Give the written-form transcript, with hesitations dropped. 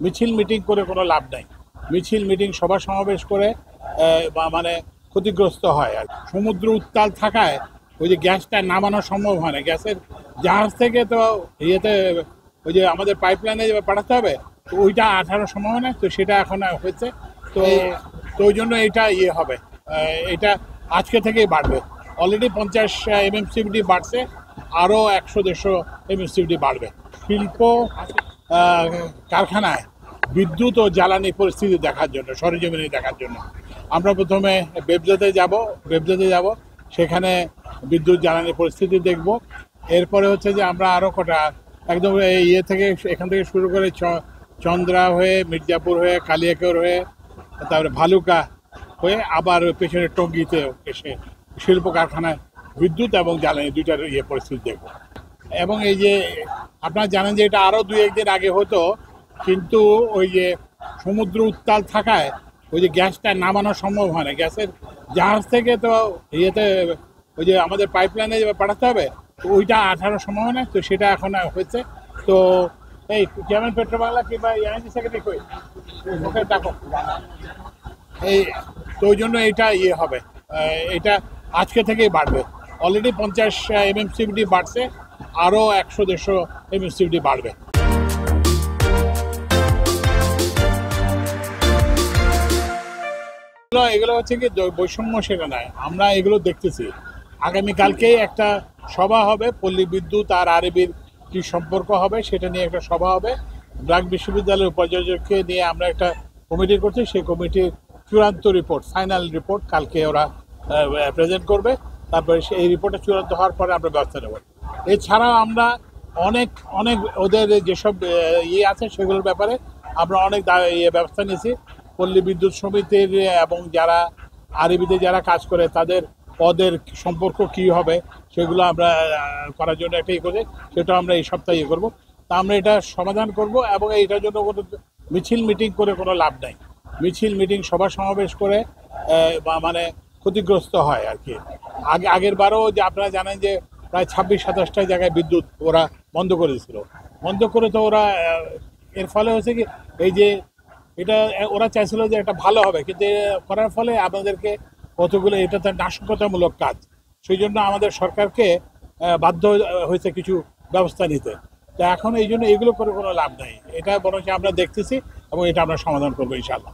মিছিল মিটিং করে কোনো লাভ নাই। মিছিল মিটিং সভা সমাবেশ করে মানে ক্ষতিগ্রস্ত হয়। আর সমুদ্র উত্তাল থাকায় ওই যে গ্যাসটা নামানো সম্ভব হয় না। গ্যাসের জাহাজ থেকে তো ইয়েতে ওই যে আমাদের পাইপলাইনে পাঠাতে হবে, তো ওইটা আঠারো সম্ভব হয় না, তো সেটা এখন হয়েছে। তো তো ওই জন্য এটা হবে, এটা আজকে থেকেই বাড়বে। অলরেডি 50 MMCD বাড়ছে, আরও 100-150 MMCD বাড়বে। শিল্প কারখানায় বিদ্যুৎ ও জ্বালানি পরিস্থিতি দেখার জন্য, সরেজমিনে দেখার জন্য আমরা প্রথমে বেবজাতে যাব, সেখানে বিদ্যুৎ জ্বালানি পরিস্থিতি দেখব। এরপরে হচ্ছে যে আমরা আরও কটা একদম থেকে এখান থেকে শুরু করে চন্দ্রা হয়ে, মির্জাপুর হয়ে, কালিয়াকৈর হয়ে, তারপরে ভালুকা হয়ে আবার পেছনে টঙ্গীতে এসে শিল্প কারখানায় বিদ্যুৎ এবং জ্বালানি দুইটার পরিস্থিতি দেখব। এবং এই যে আপনারা জানেন যে এটা আরও 2-1 দিন আগে হতো, কিন্তু ওই যে সমুদ্র উত্তাল থাকায় ওই যে গ্যাসটা নামানো সম্ভব হয় না। গ্যাসের জাহাজ থেকে তো ওই যে আমাদের পাইপলাইনে পাঠাতে হবে, তো ওইটা 18 সম্ভব হয় না, তো সেটা এখন হয়েছে। তো এই যেমন পেট্রোবাংলা কিংবা এনআইজি সেক্রেটারি কই ওকে দেখো, এই তো ওই জন্য এটা হবে, এটা আজকে থেকেই বাড়বে। অলরেডি 50 MMCD বাড়ছে, আরও 100-150 MMCD বাড়বে। এগুলো হচ্ছে কি বৈষম্য, সেটা নয়, আমরা এগুলো দেখতেছি। আগামীকালকেই একটা সভা হবে, পল্লী বিদ্যুৎ আর আরএবির কি সম্পর্ক হবে সেটা নিয়ে একটা সভা হবে। ব্র্যাক বিশ্ববিদ্যালয়ের উপাচার্যকে নিয়ে আমরা একটা কমিটি করছি, সেই কমিটির চূড়ান্ত রিপোর্ট, ফাইনাল রিপোর্ট কালকে ওরা প্রেজেন্ট করবে। তারপরে এই রিপোর্টটা চূড়ান্ত হওয়ার পরে আমরা ব্যবস্থা নেব। এছাড়াও আমরা অনেক অনেক ওদের যেসব আছে সেগুলোর ব্যাপারে আমরা অনেক ব্যবস্থা নিয়েছি। পল্লী বিদ্যুৎ সমিতির এবং যারা আরএবিতে যারা কাজ করে তাদের পদের সম্পর্ক কি হবে সেগুলো আমরা করার জন্য একটাই করে, সেটা আমরা এই সপ্তাহে করব। তা আমরা এটা সমাধান করব, এবং এইটার জন্য কোনো মিছিল মিটিং করে কোনো লাভ নাই। মিছিল মিটিং সভা সমাবেশ করে মানে ক্ষতিগ্রস্ত হয় আর কি। আগের বারও যে আপনারা জানেন যে প্রায় 26-27টা জায়গায় বিদ্যুৎ ওরা বন্ধ করে দিয়েছিল। বন্ধ করে তো ওরা এর ফলে হচ্ছে কি, এই যে এটা ওরা চাইছিল যে এটা ভালো হবে, কিন্তু করার ফলে আমাদেরকে কতগুলো, এটা তো নাশকতামূলক কাজ, সেই জন্য আমাদের সরকারকে বাধ্য হয়েছে কিছু ব্যবস্থা নিতে। তো এখন এই জন্য এগুলো করে কোনো লাভ নাই, এটা বরং আমরা দেখতেছি এবং এটা আমরা সমাধান করবো ইনশাআল্লাহ।